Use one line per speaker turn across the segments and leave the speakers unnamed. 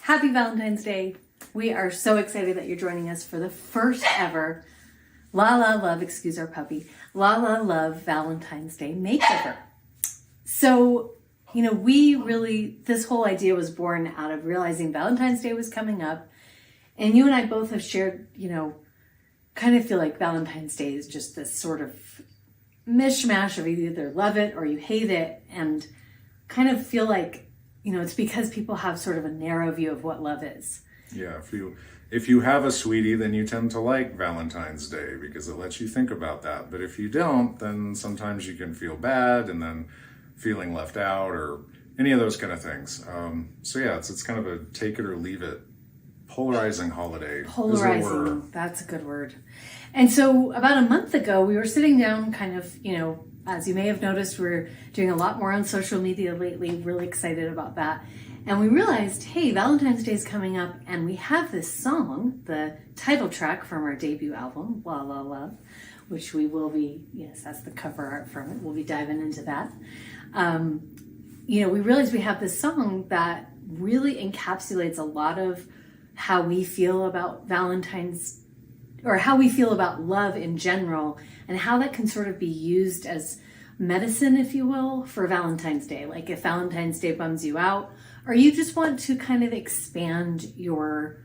Happy Valentine's Day. We are so excited that you're joining us for the first ever La La Love, excuse our puppy, La La Love Valentine's Day Makeover. So, this whole idea was born out of realizing Valentine's Day was coming up. And you and I both have shared, kind of feel like Valentine's Day is just this sort of mishmash of you either love it or you hate it, and kind of feel like, it's because people have sort of a narrow view of what love is.
Yeah, if you have a sweetie, then you tend to like Valentine's Day because it lets you think about that. But if you don't, then sometimes you can feel bad and then feeling left out or any of those kind of things. It's kind of a take it or leave it, polarizing holiday.
Polarizing, that's a good word. And so about a month ago, we were sitting down kind of, as you may have noticed, we're doing a lot more on social media lately, really excited about that. And we realized, hey, Valentine's Day is coming up, and we have this song, the title track from our debut album, La La Love, which we will be, yes, that's the cover art from it. We'll be diving into that. We realized we have this song that really encapsulates a lot of how we feel about Valentine's, or how we feel about love in general, and how that can sort of be used as medicine, if you will, for Valentine's Day. Like if Valentine's Day bums you out, or you just want to kind of expand your,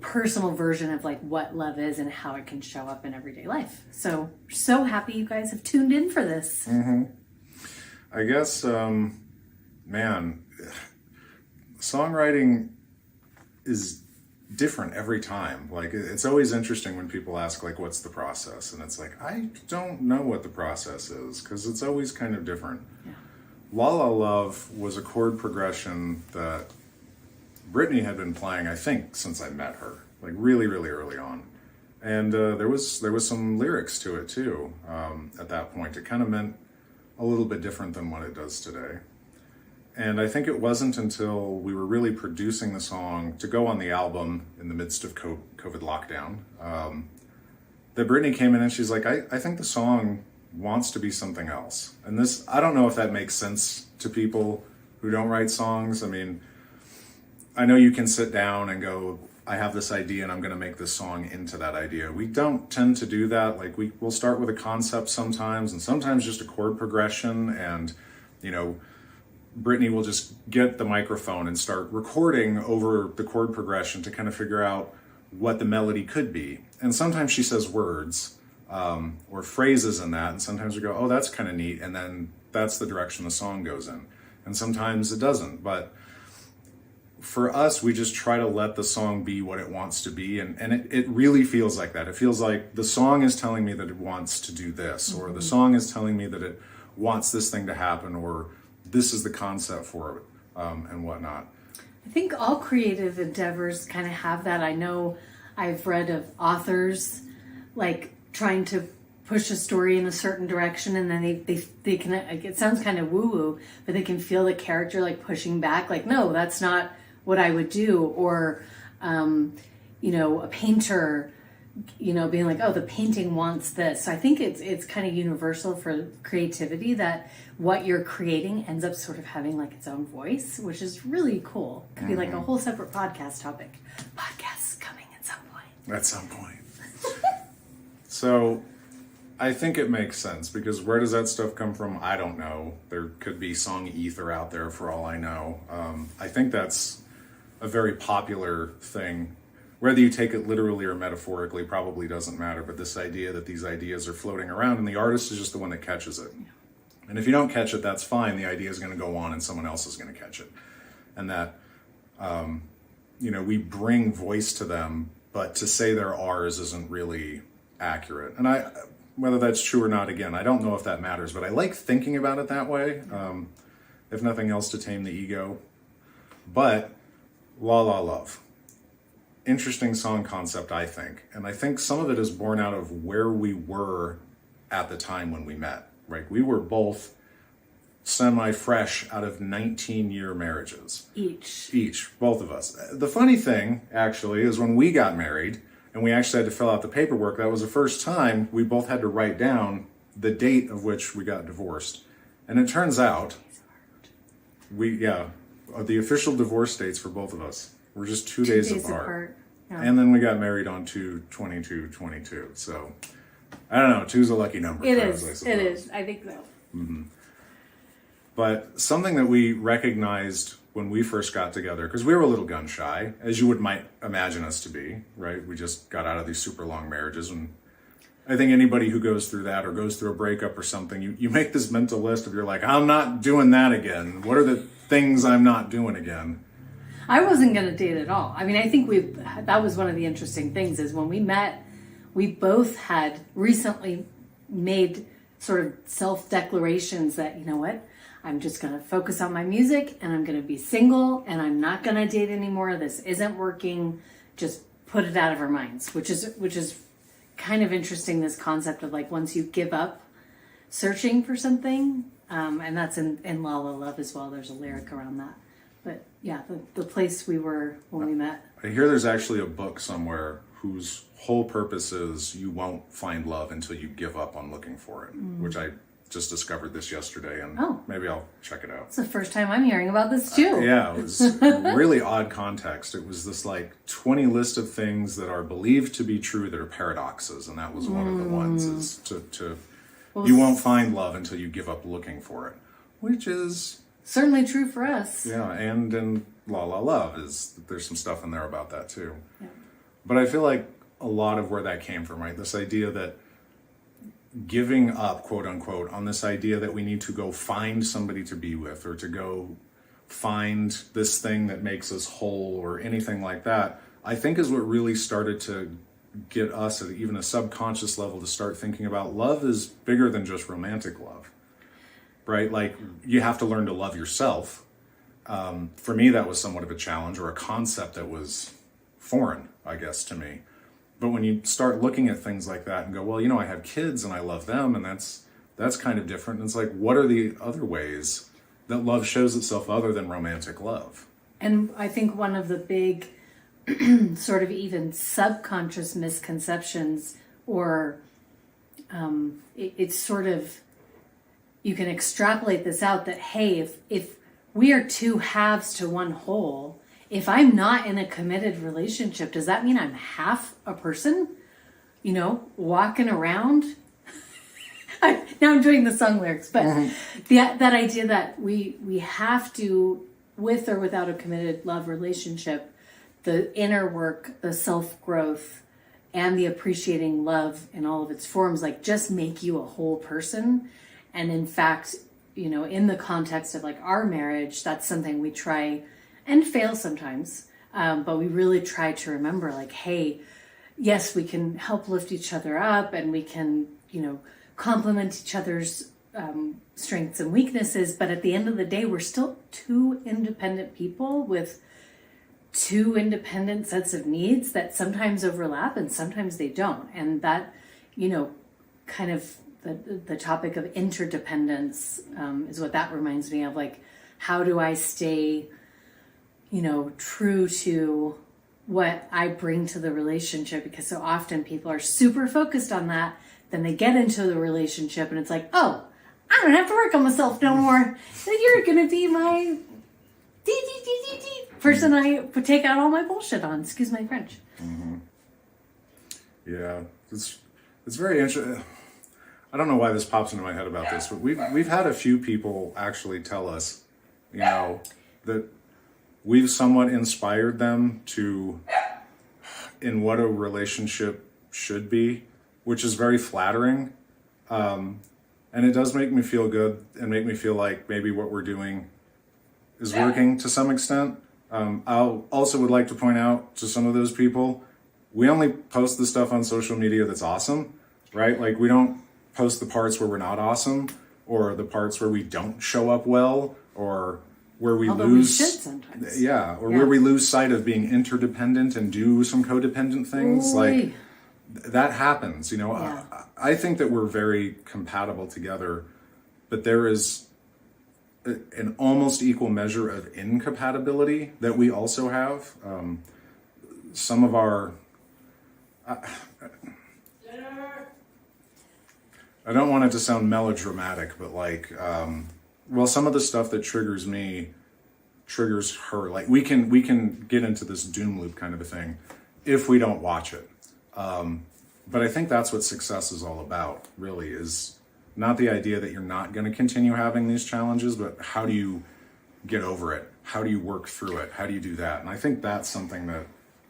personal version of like what love is and how it can show up in everyday life. So happy you guys have tuned in for this.
Mm-hmm. I guess, songwriting is different every time. Like it's always interesting when people ask like, what's the process? And it's like, I don't know what the process is because it's always kind of different.
Yeah.
La La Love was a chord progression that Brittany had been playing, I think, since I met her, like really, really early on. And there was some lyrics to it too. At that point, it kind of meant a little bit different than what it does today. And I think it wasn't until we were really producing the song to go on the album in the midst of COVID lockdown that Brittany came in and she's like, I think the song wants to be something else. And this, I don't know if that makes sense to people who don't write songs. I mean, I know you can sit down and go, I have this idea and I'm going to make this song into that idea. We don't tend to do that. Like we'll start with a concept sometimes and sometimes just a chord progression, and, Brittany will just get the microphone and start recording over the chord progression to kind of figure out what the melody could be. And sometimes she says words or phrases in that, and sometimes we go, oh, that's kind of neat, and then that's the direction the song goes in. And sometimes it doesn't. But for us, we just try to let the song be what it wants to be, and it really feels like that. It feels like the song is telling me that it wants to do this, mm-hmm. or the song is telling me that it wants this thing to happen, or this is the concept for it, and whatnot.
I think all creative endeavors kind of have that. I know I've read of authors like trying to push a story in a certain direction, and then they can, like, it sounds kind of woo-woo, but they can feel the character like pushing back, like, no, that's not what I would do. Or, a painter, being like, oh, the painting wants this. So I think it's kind of universal for creativity that what you're creating ends up sort of having like its own voice, which is really cool. Could be like a whole separate podcast topic. Podcasts coming at some point.
At some point. So I think it makes sense, because where does that stuff come from? I don't know. There could be song ether out there for all I know. I think that's a very popular thing. Whether you take it literally or metaphorically probably doesn't matter, but this idea that these ideas are floating around and the artist is just the one that catches it. Yeah. And if you don't catch it, that's fine. The idea is going to go on and someone else is going to catch it. And that, we bring voice to them, but to say they're ours isn't really accurate. And whether that's true or not, again, I don't know if that matters, but I like thinking about it that way, if nothing else, to tame the ego. But La La Love. Interesting song concept, I think. And I think some of it is born out of where we were at the time when we met, right? We were both semi-fresh out of 19-year marriages. Each, both of us. The funny thing, actually, is when we got married and we actually had to fill out the paperwork, that was the first time we both had to write down the date of which we got divorced. And it turns out, the official divorce dates for both of us were just 2 days apart.
Yeah.
And then we got married on 2/22/22. So I don't know. 2's a lucky number.
It
for
is.
us, I suppose.
It is. I think so.
But something that we recognized when we first got together, because we were a little gun shy, as you might imagine us to be, right? We just got out of these super long marriages, and I think anybody who goes through that or goes through a breakup or something, you make this mental list of you're like, I'm not doing that again. What are the things I'm not doing again?
I wasn't going to date at all. I mean, I think that was one of the interesting things is when we met, we both had recently made sort of self-declarations that, you know what, I'm just going to focus on my music and I'm going to be single and I'm not going to date anymore. This isn't working. Just put it out of our minds, which is kind of interesting, this concept of like once you give up searching for something, and that's in La La Love as well. There's a lyric around that. But yeah, the place we were when we met.
I hear there's actually a book somewhere whose whole purpose is you won't find love until you give up on looking for it, which I just discovered this yesterday, and maybe I'll check it out.
It's the first time I'm hearing about this too.
Yeah, it was a really odd context. It was this like 20 list of things that are believed to be true that are paradoxes, and that was one of the ones is you won't find love until you give up looking for it, which is
certainly true for us.
Yeah, and in La La Love there's some stuff in there about that too.
Yeah.
But I feel like a lot of where that came from, right? This idea that giving up, quote unquote, on this idea that we need to go find somebody to be with or to go find this thing that makes us whole or anything like that, I think is what really started to get us at even a subconscious level to start thinking about love is bigger than just romantic love, right? Like you have to learn to love yourself. For me, that was somewhat of a challenge or a concept that was foreign, I guess, to me. But when you start looking at things like that and go, well, you know, I have kids and I love them, and that's kind of different. And it's like, what are the other ways that love shows itself other than romantic love?
And I think one of the big sort of even subconscious misconceptions, or it's sort of, you can extrapolate this out that, hey, if we are two halves to one whole, if I'm not in a committed relationship, does that mean I'm half a person? You know, walking around? Now I'm doing the song lyrics, but that idea that we have to, with or without a committed love relationship, the inner work, the self-growth, and the appreciating love in all of its forms, like just make you a whole person. And in fact, you know, in the context of like our marriage, that's something we try and fail sometimes, but we really try to remember like, hey, yes, we can help lift each other up and we can, you know, complement each other's strengths and weaknesses, but at the end of the day, we're still two independent people with two independent sets of needs that sometimes overlap and sometimes they don't. And that, you know, kind of the topic of interdependence is what that reminds me of. Like, how do I stay, you know, true to what I bring to the relationship? Because so often people are super focused on that. Then they get into the relationship and it's like, oh, I don't have to work on myself no more. You're going to be my person I would take out all my bullshit on. Excuse my French.
Mm-hmm. Yeah, it's very interesting. I don't know why this pops into my head about this, but we've had a few people actually tell us, you know, that we've somewhat inspired them in what a relationship should be, which is very flattering. And it does make me feel good and make me feel like maybe what we're doing is working to some extent. I also would like to point out to some of those people, we only post the stuff on social media that's awesome, right? Like we don't post the parts where we're not awesome or the parts where we don't show up well or where we
Although
lose,
we should sometimes.
Where we lose sight of being interdependent and do some codependent things.
Ooh.
Like that happens, you know.
Yeah.
I think that we're very compatible together, but there is an almost equal measure of incompatibility that we also have. Some of our, I don't want it to sound melodramatic, but like, well, some of the stuff that triggers me triggers her. Like we can get into this doom loop kind of a thing if we don't watch it. But I think that's what success is all about, really, is not the idea that you're not going to continue having these challenges, but how do you get over it? How do you work through it? How do you do that? And I think that's something that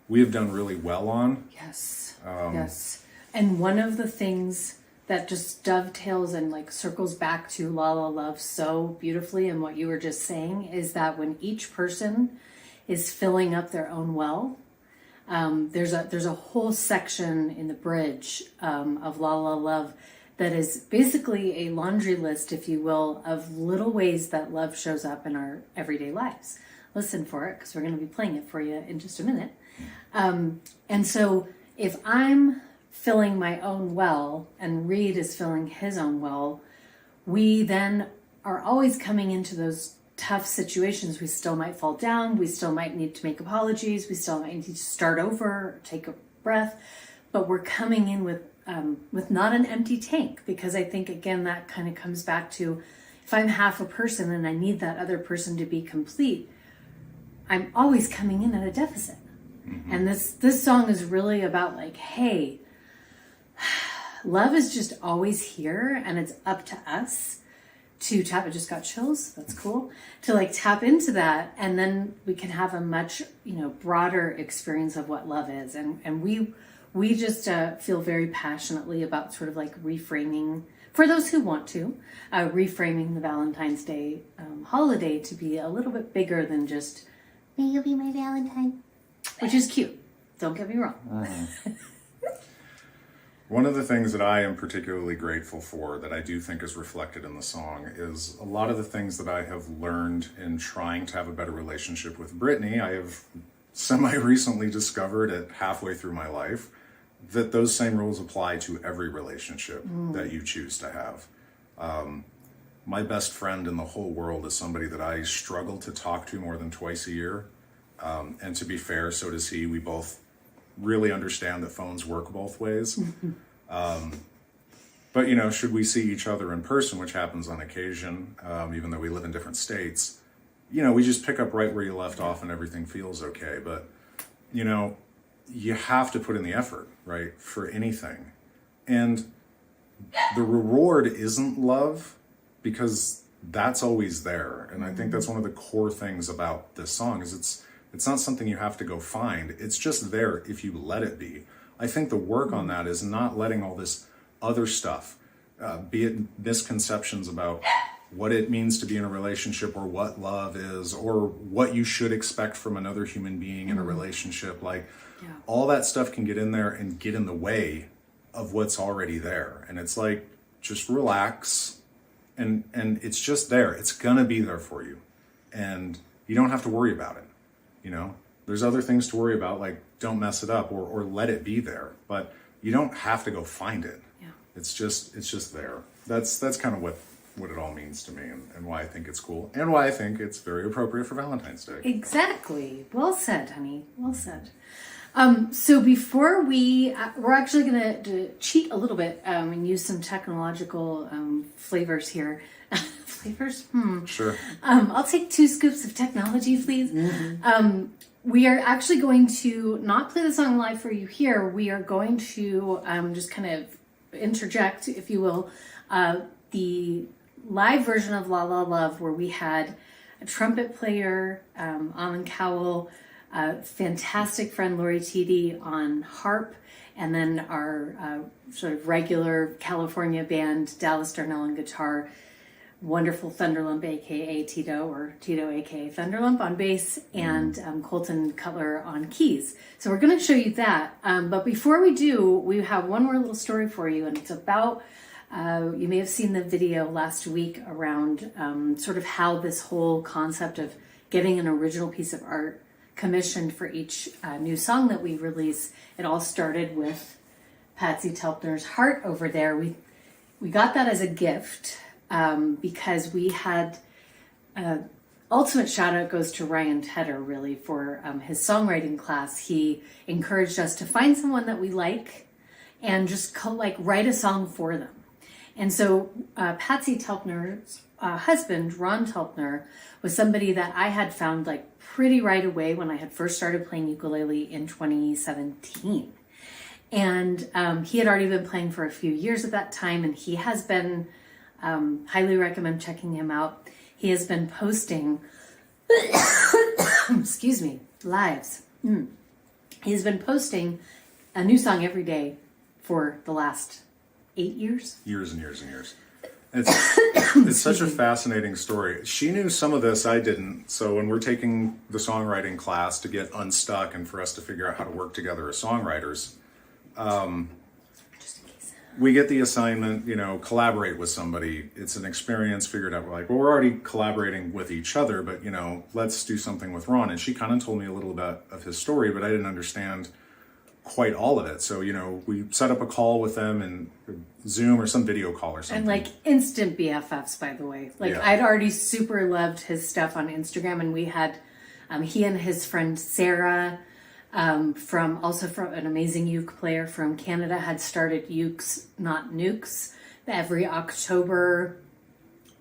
we have done really well on.
Yes. Yes. And one of the things that just dovetails and like circles back to La La Love so beautifully and what you were just saying is that when each person is filling up their own well, there's a whole section in the bridge of La La Love that is basically a laundry list, if you will, of little ways that love shows up in our everyday lives. Listen for it, because we're going to be playing it for you in just a minute. And so if I'm filling my own well and Reed is filling his own well, we then are always coming into those tough situations. We still might fall down. We still might need to make apologies. We still might need to start over, take a breath, but we're coming in with not an empty tank, because I think, again, that kind of comes back to, if I'm half a person and I need that other person to be complete, I'm always coming in at a deficit. Mm-hmm. And this song is really about like, hey, love is just always here, and it's up to us to tap. I just got chills. That's cool. To like tap into that, and then we can have a much, broader experience of what love is. And we just feel very passionately about sort of like reframing, for those who want to, reframing the Valentine's Day holiday to be a little bit bigger than just, may you be my Valentine, which is cute. Don't get me wrong.
Mm-hmm. One of the things that I am particularly grateful for, that I do think is reflected in the song, is a lot of the things that I have learned in trying to have a better relationship with Brittany. I have semi-recently discovered it halfway through my life that those same rules apply to every relationship that you choose to have. My best friend in the whole world is somebody that I struggle to talk to more than twice a year. And to be fair, so does he. We both really understand that phones work both ways. But, should we see each other in person, which happens on occasion, even though we live in different states, we just pick up right where you left off and everything feels okay. But, you have to put in the effort, right, for anything. And the reward isn't love, because that's always there. And I think that's one of the core things about this song, is it's not something you have to go find. It's just there if you let it be. I think the work on that is not letting all this other stuff, be it misconceptions about what it means to be in a relationship, or what love is, or what you should expect from another human being in a relationship. Like, all that stuff can get in there and get in the way of what's already there. And it's like, just relax, and it's just there. It's gonna be there for you, and you don't have to worry about it. There's other things to worry about, like don't mess it up, or let it be there, but you don't have to go find it. Yeah. It's just there. That's kind of what it all means to me, and why I think it's cool, and why I think it's very appropriate for Valentine's Day.
Exactly. Well said, honey. Well said. So before we're actually going to cheat a little bit and use some technological flavors here. Flavors?
Sure.
I'll take 2 scoops of technology, please. Mm-hmm. We are actually going to not play the song live for you here. We are going to just kind of interject, if you will, the live version of La La Love, where we had a trumpet player, Alan Cowell, fantastic friend Lori Teedy on harp, and then our sort of regular California band, Dallas Darnell on guitar, wonderful Thunderlump, aka Tito, or Tito, aka Thunderlump on bass, and Colton Cutler on keys. So we're going to show you that. But before we do, we have one more little story for you, and it's about, you may have seen the video last week around sort of how this whole concept of getting an original piece of art commissioned for each new song that we release. It all started with Patsy Telpner's Heart over there. We got that as a gift because we had ultimate shout out goes to Ryan Tedder, really, for his songwriting class. He encouraged us to find someone that we like and just write a song for them. And so Patsy Telpner's husband, Ron Telpner, was somebody that I had found like pretty right away when I had first started playing ukulele in 2017. And he had already been playing for a few years at that time, and he has been, highly recommend checking him out. He has been posting, excuse me, lives. He's been posting a new song every day for the last 8 years.
Years and years and years. It's such a fascinating story. She knew some of this, I didn't. So when we're taking the songwriting class to get unstuck and for us to figure out how to work together as songwriters, we get the assignment, collaborate with somebody. It's an experience, figured out. We're like, well, we're already collaborating with each other, but, let's do something with Ron. And she kind of told me a little bit of his story, but I didn't understand quite all of it. So, we set up a call with them and Zoom or some video call or something.
And like instant BFFs, by the way. Like
Yeah.
I'd already super loved his stuff on Instagram, and we had, he and his friend Sarah, from an amazing uke player from Canada, had started Ukes Not Nukes every October.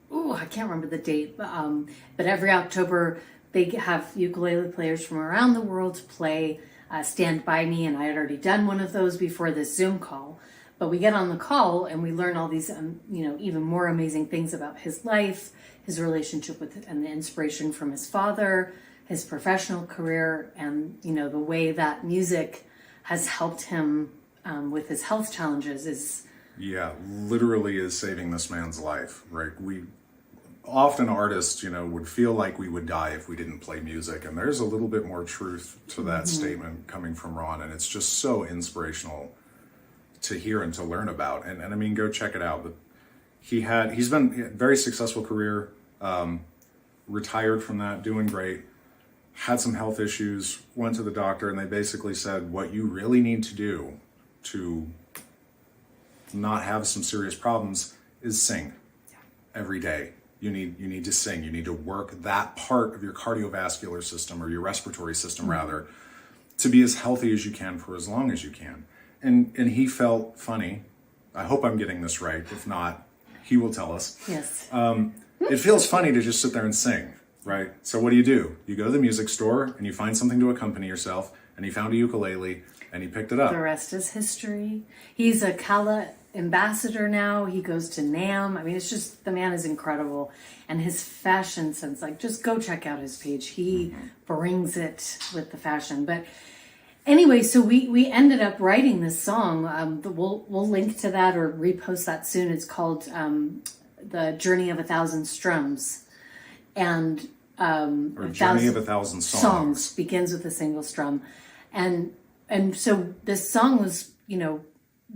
I can't remember the date, but every October they have ukulele players from around the world to play Stand By Me, and I had already done one of those before this Zoom call. But we get on the call and we learn all these, even more amazing things about his life, his relationship with, and the inspiration from his father, his professional career, and the way that music has helped him with his health challenges is
literally is saving this man's life, right? We often, artists, would feel like we would die if we didn't play music, and there's a little bit more truth to that statement coming from Ron, and it's just so inspirational to hear and to learn about. And I mean, go check it out. But he's been a very successful career, retired from that, doing great. Had some health issues, went to the doctor, and they basically said, what you really need to do to not have some serious problems is sing every day. You need to sing. You need to work that part of your cardiovascular system, or your respiratory system rather, to be as healthy as you can for as long as you can. And he felt funny. I hope I'm getting this right. If not, he will tell us.
yes.
It feels funny to just sit there and sing. Right. So what do? You go to the music store and you find something to accompany yourself, and he found a ukulele and he picked it up.
The rest is history. He's a Kala ambassador now. He goes to NAMM. I mean, it's just, the man is incredible. And his fashion sense, like, just go check out his page. He brings it with the fashion. But anyway, so we ended up writing this song. We'll link to that or repost that soon. It's called The Journey of 1,000 Strums. And
or Journey of 1,000 Songs
begins with a single strum. And so this song was,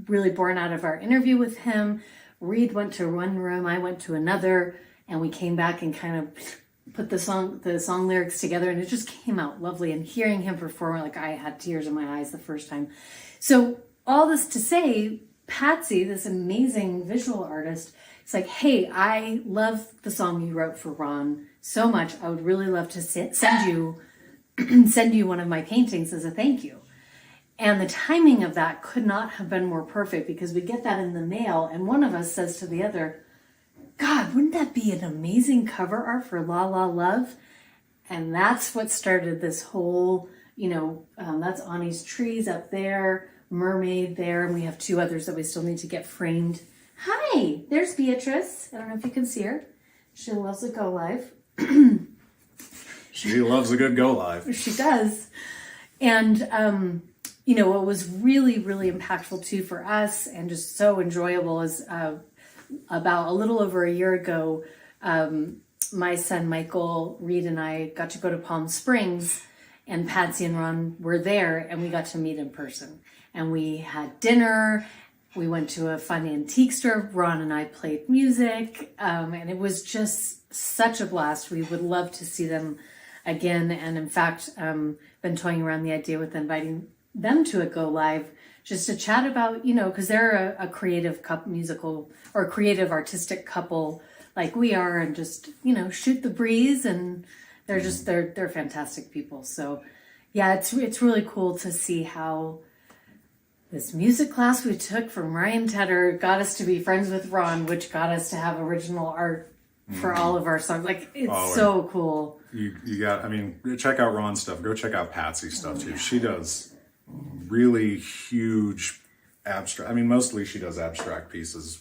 really born out of our interview with him. Reed went to one room, I went to another, and we came back and kind of put the song lyrics together, and it just came out lovely. And hearing him perform, like, I had tears in my eyes the first time. So all this to say, Patsy, this amazing visual artist, it's like, hey, I love the song you wrote for Ron so much. I would really love to send you one of my paintings as a thank you. And the timing of that could not have been more perfect, because we get that in the mail, and one of us says to the other, God, wouldn't that be an amazing cover art for La La Love? And that's what started this whole, that's Ani's trees up there, mermaid there, and we have 2 others that we still need to get framed. Hi, there's Beatrice. I don't know if you can see her. She loves a go live.
She loves a good go live.
She does. And, what was really, really impactful too for us, and just so enjoyable, is about a little over a year ago, my son Michael, Reed, and I got to go to Palm Springs, and Patsy and Ron were there, and we got to meet in person. And we had dinner. We went to a fun antique store. Ron and I played music, and it was just such a blast. We would love to see them again. And in fact, been toying around the idea with inviting them to a go live, just to chat about, because they're a creative musical or creative artistic couple like we are, and just, shoot the breeze. And they're just, they're fantastic people. So yeah, it's really cool to see how this music class we took from Ryan Tedder got us to be friends with Ron, which got us to have original art for all of our songs. Like, it's
Oh,
so cool.
You got, I mean, check out Ron's stuff. Go check out Patsy's stuff too. She does really huge abstract, I mean, mostly she does abstract pieces,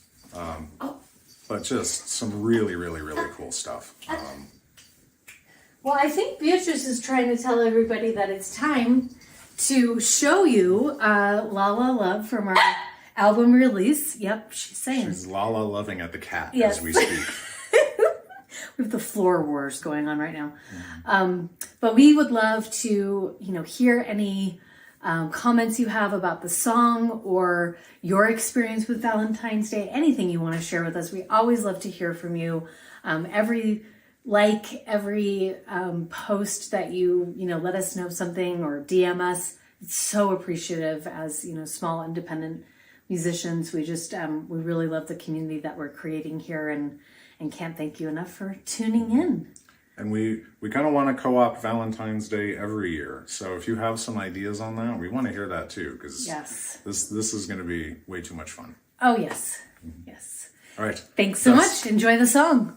but just some really, really, really cool stuff.
Well, I think Beatrice is trying to tell everybody that it's time to show you La La Love from our album release. Yep, she's saying.
She's la-la loving at the cat
Yes.
as we speak.
We have the floor wars going on right now. But we would love to, hear any comments you have about the song or your experience with Valentine's Day, anything you want to share with us. We always love to hear from you. Every post that you let us know something or DM us, it's so appreciative as, small independent musicians. We just, we really love the community that we're creating here and can't thank you enough for tuning in.
And we kind of want to co-opt Valentine's Day every year. So if you have some ideas on that, we want to hear that too, because
Yes.
this is going to be way too much fun.
Oh, yes. Yes.
All right.
Thanks so much. Enjoy the song.